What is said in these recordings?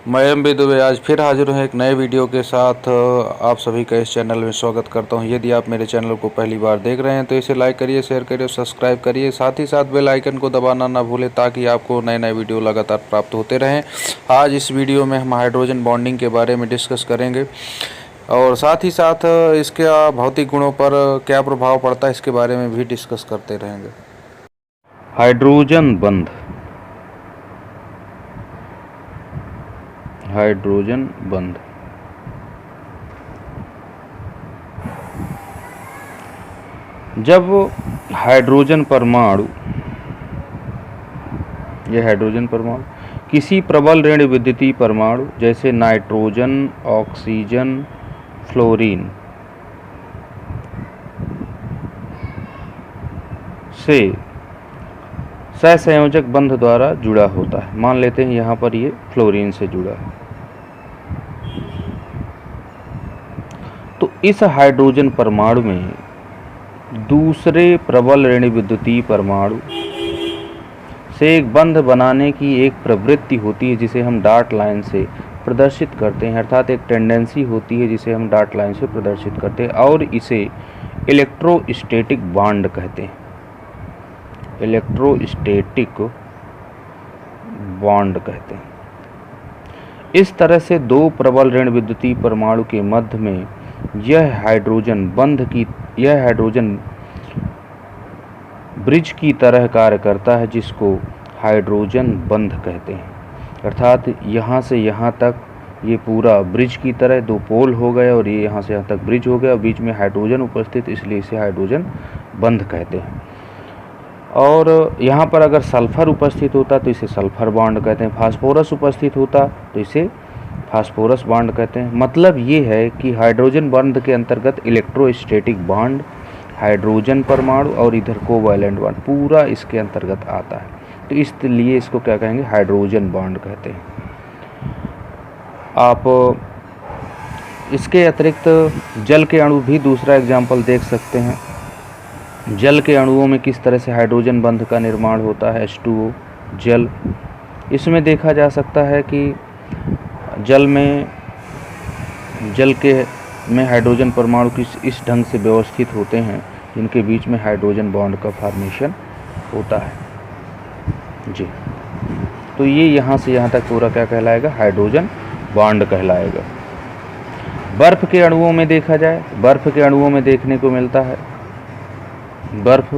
मैं M B Dubey आज फिर हाजिर हूँ एक नए वीडियो के साथ। आप सभी का इस चैनल में स्वागत करता हूँ। यदि आप मेरे चैनल को पहली बार देख रहे हैं तो इसे लाइक करिए, शेयर करिए, सब्सक्राइब करिए, साथ ही साथ बेल आइकन को दबाना ना भूलें ताकि आपको नए नए वीडियो लगातार प्राप्त होते रहें। आज इस वीडियो में हम हाइड्रोजन बॉन्डिंग के बारे में डिस्कस करेंगे और साथ ही साथ इसके भौतिक गुणों पर क्या प्रभाव पड़ता है इसके बारे में भी डिस्कस करते रहेंगे। हाइड्रोजन बंध, हाइड्रोजन बंध जब हाइड्रोजन परमाणु, यह हाइड्रोजन परमाणु किसी प्रबल ऋण विद्युतीय परमाणु जैसे नाइट्रोजन, ऑक्सीजन, फ्लोरीन से सहसंयोजक बंध द्वारा जुड़ा होता है। मान लेते हैं यहाँ पर ये फ्लोरीन से जुड़ा है, तो इस हाइड्रोजन परमाणु में दूसरे प्रबल ऋण विद्युतीय परमाणु से एक बंध बनाने की एक प्रवृत्ति होती है जिसे हम डॉट लाइन से प्रदर्शित करते हैं, अर्थात एक टेंडेंसी होती है जिसे हम डॉट लाइन से प्रदर्शित करते हैं और इसे इलेक्ट्रोस्टैटिक बॉन्ड कहते हैं। इलेक्ट्रोस्टैटिक बॉन्ड कहते हैं। इस तरह से दो प्रबल ऋण विद्युतीय परमाणु के मध्य में यह हाइड्रोजन ब्रिज की तरह कार्य करता है जिसको हाइड्रोजन बंध कहते हैं। अर्थात यहाँ से यहाँ तक ये पूरा ब्रिज की तरह दो पोल हो गए और ये यहाँ से यहाँ तक ब्रिज हो गया, बीच में हाइड्रोजन उपस्थित, इसलिए इसे हाइड्रोजन बंध कहते हैं। और यहाँ पर अगर सल्फर उपस्थित होता तो इसे सल्फर बॉन्ड कहते हैं, फास्फोरस उपस्थित होता तो इसे फास्फोरस बॉन्ड कहते हैं। मतलब ये है कि हाइड्रोजन बॉन्ड के अंतर्गत इलेक्ट्रोस्टैटिक बॉन्ड, हाइड्रोजन परमाणु और इधर कोवैलेंट बॉन्ड पूरा इसके अंतर्गत आता है, तो इसलिए इसको क्या कहेंगे, हाइड्रोजन बॉन्ड कहते हैं। आप इसके अतिरिक्त जल के अणु भी दूसरा एग्जाम्पल देख सकते हैं। जल के अणुओं में किस तरह से हाइड्रोजन बंध का निर्माण होता है, H2O जल। इसमें देखा जा सकता है कि जल में हाइड्रोजन परमाणु इस ढंग से व्यवस्थित होते हैं जिनके बीच में हाइड्रोजन बॉन्ड का फॉर्मेशन होता है जी। तो ये यहाँ से यहाँ तक पूरा क्या कहलाएगा, हाइड्रोजन बॉन्ड कहलाएगा। बर्फ के अणुओं में देखा जाए, बर्फ के अणुओं में देखने को मिलता है बर्फ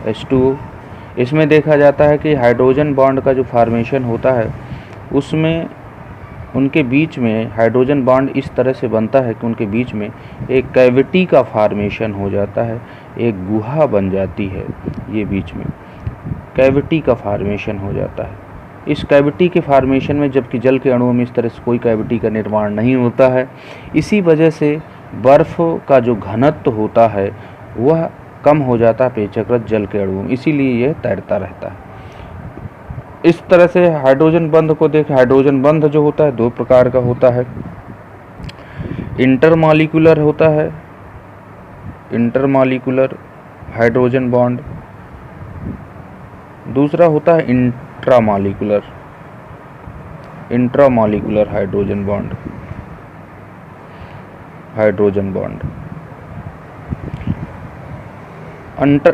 H2O। इसमें देखा जाता है कि हाइड्रोजन बॉन्ड का जो फॉर्मेशन होता है उसमें उनके बीच में हाइड्रोजन बॉन्ड इस तरह से बनता है कि उनके बीच में एक कैविटी का फॉर्मेशन हो जाता है, एक गुहा बन जाती है, ये बीच में कैविटी का फॉर्मेशन हो जाता है। इस कैविटी के फॉर्मेशन में, जबकि जल के अणुओं में इस तरह से कोई कैविटी का निर्माण नहीं होता है, इसी वजह से बर्फ का जो घनत्व होता है वह कम हो जाता है अपेक्षाकृत जल के अणुओं में, इसीलिए यह तैरता रहता है। इस तरह से हाइड्रोजन बंध को देखें। हाइड्रोजन बंध जो होता है दो प्रकार का होता है, इंटरमॉलिक्यूलर होता है, इंटरमॉलिक्यूलर हाइड्रोजन बॉन्ड, दूसरा होता है intramolecular, intramolecular hydrogen bond, hydrogen bond.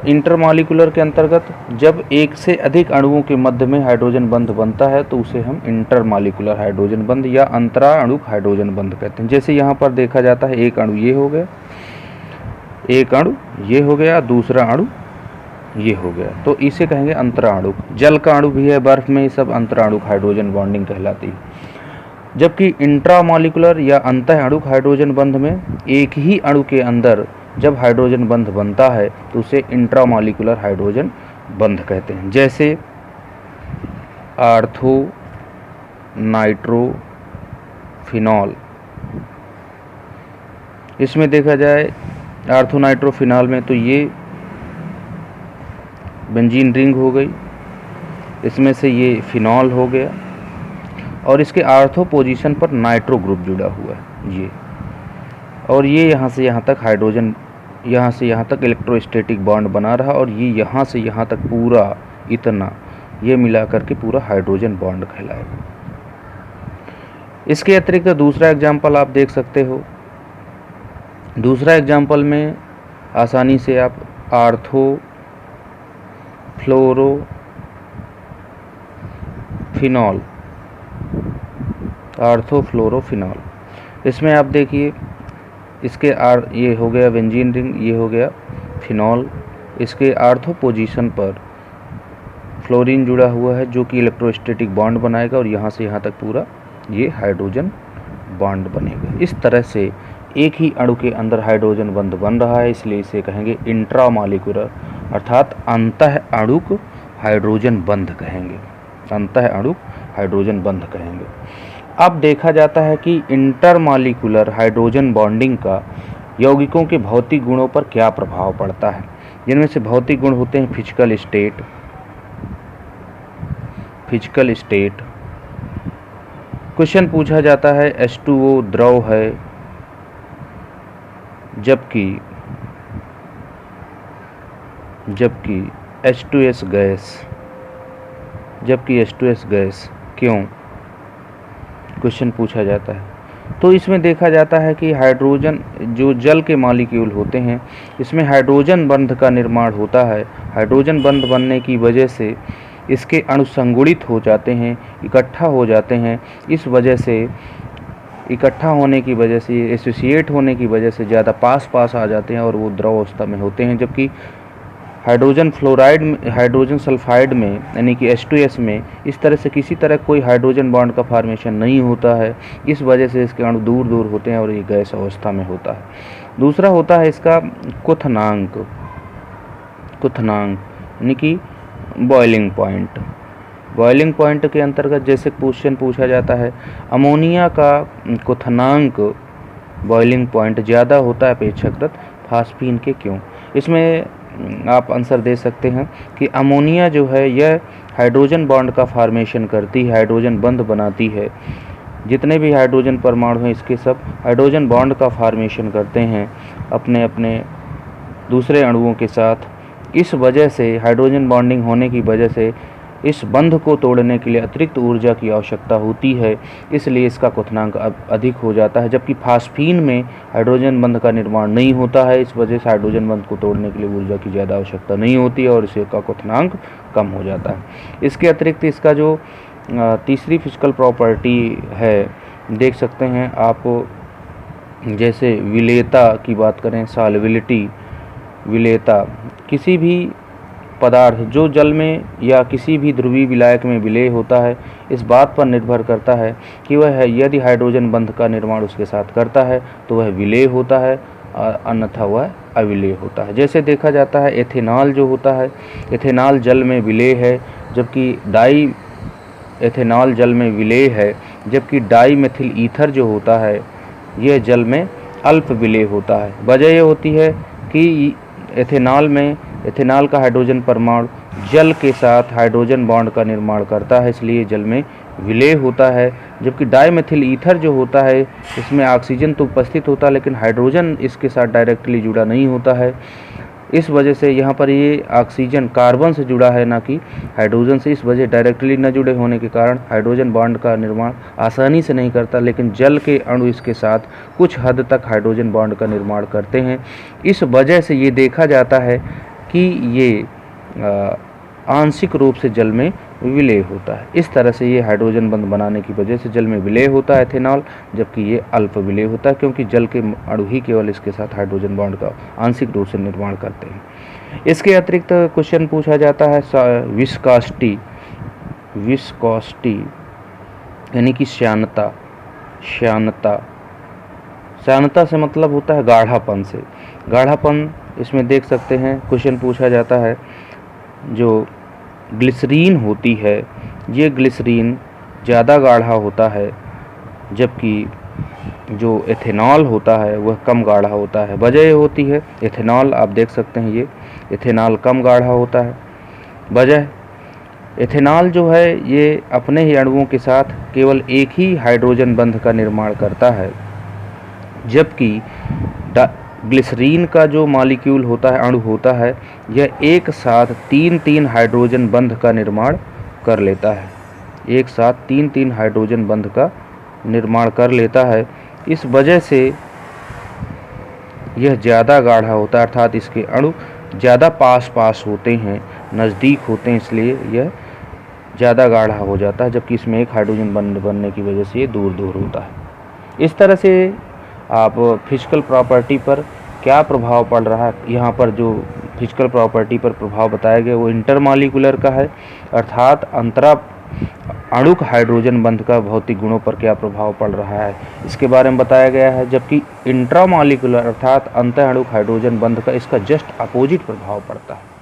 Intermolecular के अंतर्गत जब एक से अधिक अणुओं के मध्य में हाइड्रोजन बंध बनता है तो उसे हम इंटरमॉलिक्यूलर हाइड्रोजन बंध या अंतराणुक हाइड्रोजन बंध कहते हैं। जैसे यहाँ पर देखा जाता है एक अणु ये हो गया, एक अणु ये हो गया, दूसरा अणु ये हो गया, तो इसे कहेंगे अंतराणुक। जल का अणु भी है, बर्फ में, सब अंतराणुक हाइड्रोजन बॉन्डिंग कहलाती है। जबकि इंट्रामॉलिक्यूलर या अंतःअणुक हाइड्रोजन बंध में एक ही अणु के अंदर जब हाइड्रोजन बंध बनता है तो उसे इंट्रामॉलिक्यूलर हाइड्रोजन बंध कहते हैं। जैसे आर्थो नाइट्रो फिनॉल, इसमें देखा जाए आर्थो नाइट्रो फिनॉल में तो ये बेंजीन रिंग हो गई, इसमें से ये फिनॉल हो गया और इसके आर्थो पोजीशन पर नाइट्रो ग्रुप जुड़ा हुआ है ये, और ये यहाँ से यहाँ तक हाइड्रोजन, यहाँ से यहाँ तक इलेक्ट्रोस्टैटिक बॉन्ड बना रहा और ये यहाँ से यहाँ तक पूरा इतना ये मिला करके पूरा हाइड्रोजन बॉन्ड कहलाएगा। इसके अतिरिक्त दूसरा एग्जाम्पल आप देख सकते हो। दूसरा एग्जाम्पल में आसानी से आप आर्थोफ्लोरोफिनॉल, इसमें आप देखिए इसके ये हो गया बेंजीन रिंग, ये हो गया फिनॉल। इसके आर्थो पोजीशन पर फ्लोरीन जुड़ा हुआ है जो कि इलेक्ट्रोस्टैटिक बॉन्ड बनाएगा और यहाँ से यहाँ तक पूरा ये हाइड्रोजन बॉन्ड बनेगा। इस तरह से एक ही अणु के अंदर हाइड्रोजन बंध बन रहा है, इसलिए इसे कहेंगे इंट्रामॉलिक्यूलर अर्थात अंतः अणुक हाइड्रोजन बंध कहेंगे, अंतः अणुक हाइड्रोजन बंध कहेंगे। अब देखा जाता है कि इंटरमॉलिक्यूलर हाइड्रोजन बॉन्डिंग का यौगिकों के भौतिक गुणों पर क्या प्रभाव पड़ता है। जिनमें से भौतिक गुण होते हैं फिजिकल स्टेट। क्वेश्चन पूछा जाता है H2O द्रव है जबकि H2S गैस क्यों, क्वेश्चन पूछा जाता है। तो इसमें देखा जाता है कि हाइड्रोजन जो जल के मॉलिक्यूल होते हैं इसमें हाइड्रोजन बंध का निर्माण होता है। हाइड्रोजन बंध बनने की वजह से इसके अणु संगुणित हो जाते हैं, इकट्ठा हो जाते हैं। इस वजह से इकट्ठा होने की वजह से, एसोसिएट होने की वजह से ज़्यादा पास आ जाते हैं और वो द्रव अवस्था में होते हैं। जबकि हाइड्रोजन सल्फाइड में यानी कि H2S में इस तरह से किसी तरह कोई हाइड्रोजन बॉन्ड का फॉर्मेशन नहीं होता है। इस वजह से इसके अणु दूर दूर होते हैं और ये गैस अवस्था में होता है। दूसरा होता है इसका क्वथनांक यानी कि बॉइलिंग पॉइंट के अंतर्गत जैसे क्वेश्चन पूछा जाता है अमोनिया का क्वथनांक बॉइलिंग पॉइंट ज़्यादा होता है अपेक्षाकृत फास्फीन के क्यों। इसमें आप आंसर दे सकते हैं कि अमोनिया जो है यह हाइड्रोजन बॉन्ड का फॉर्मेशन करती है, हाइड्रोजन बंध बनाती है। जितने भी हाइड्रोजन परमाणु हैं इसके सब हाइड्रोजन बॉन्ड का फॉर्मेशन करते हैं अपने अपने दूसरे अणुओं के साथ। इस वजह से हाइड्रोजन बॉन्डिंग होने की वजह से इस बंध को तोड़ने के लिए अतिरिक्त ऊर्जा की आवश्यकता होती है, इसलिए इसका क्वथनांक अधिक हो जाता है। जबकि फास्फीन में हाइड्रोजन बंध का निर्माण नहीं होता है, इस वजह से हाइड्रोजन बंध को तोड़ने के लिए ऊर्जा की ज़्यादा आवश्यकता नहीं होती है और इसका क्वथनांक कम हो जाता है। इसके अतिरिक्त इसका जो तीसरी फिजिकल प्रॉपर्टी है देख सकते हैं आप, जैसे विलेयता की बात करें, सॉल्युबिलिटी, विलेयता, किसी भी पदार्थ जो जल में या किसी भी ध्रुवीय विलायक में विलेय होता है इस बात पर निर्भर करता है कि वह यदि हाइड्रोजन बंध का निर्माण उसके साथ करता है तो वह विलेय होता है और अन्यथा वह अविलेय होता है। जैसे देखा जाता है एथेनॉल जो होता है, एथेनॉल जल में विलेय है जबकि एथेनॉल जल में विलेय है, जबकि डाईमेथिल ईथर जो होता है यह जल में अल्प विलेय होता है। वजह यह होती है कि एथेनॉल का हाइड्रोजन परमाणु जल के साथ हाइड्रोजन बॉन्ड का निर्माण करता है, इसलिए जल में विलेय होता है। जबकि डाईमेथिल ईथर जो होता है इसमें ऑक्सीजन तो उपस्थित होता है लेकिन हाइड्रोजन इसके साथ डायरेक्टली जुड़ा नहीं होता है। इस वजह से यहाँ पर ये ऑक्सीजन कार्बन से जुड़ा है ना कि हाइड्रोजन से। इस वजह डायरेक्टली न जुड़े होने के कारण हाइड्रोजन बॉन्ड का निर्माण आसानी से नहीं करता, लेकिन जल के अणु इसके साथ कुछ हद तक हाइड्रोजन बॉन्ड का निर्माण करते हैं। इस वजह से ये देखा जाता है कि ये आंशिक रूप से जल में विलेय होता है। इस तरह से ये हाइड्रोजन बंध बनाने की वजह से जल में विलेय होता है एथेनॉल, जबकि ये अल्प विलेय होता है क्योंकि जल के अणु ही केवल इसके साथ हाइड्रोजन बॉन्ड का आंशिक रूप से निर्माण करते हैं। इसके अतिरिक्त क्वेश्चन पूछा जाता है विस्कोसिटी यानी कि श्यानता से मतलब होता है गाढ़ापन। इसमें देख सकते हैं क्वेश्चन पूछा जाता है जो ग्लिसरीन होती है ये ग्लिसरीन ज़्यादा गाढ़ा होता है जबकि जो एथेनॉल होता है वह कम गाढ़ा होता है। वजह ये होती है एथेनॉल, आप देख सकते हैं ये एथेनॉल कम गाढ़ा होता है। वजह एथेनॉल जो है ये अपने ही अणुओं के साथ केवल एक ही हाइड्रोजन बंध का निर्माण करता है, जबकि ग्लिसरीन का जो मॉलिक्यूल होता है, अणु होता है, यह एक साथ 3-3 हाइड्रोजन बंध का निर्माण कर लेता है। एक साथ 3-3 हाइड्रोजन बंध का निर्माण कर लेता है। इस वजह से यह ज़्यादा गाढ़ा होता है, अर्थात इसके अणु ज़्यादा पास होते हैं, नज़दीक होते हैं, इसलिए यह ज़्यादा गाढ़ा हो जाता है, जबकि इसमें एक हाइड्रोजन बनने की वजह से ये दूर होता है। इस तरह से आप फिजिकल प्रॉपर्टी पर क्या प्रभाव पड़ रहा है, यहाँ पर जो फिजिकल प्रॉपर्टी पर प्रभाव बताया गया वो इंटरमॉलिक्यूलर का है, अर्थात अंतरा अणुक हाइड्रोजन बंध का भौतिक गुणों पर क्या प्रभाव पड़ रहा है इसके बारे में बताया गया है। जबकि इंट्रामॉलिक्यूलर अर्थात अंतः अणुक हाइड्रोजन बंध का इसका जस्ट अपोजिट प्रभाव पड़ता है।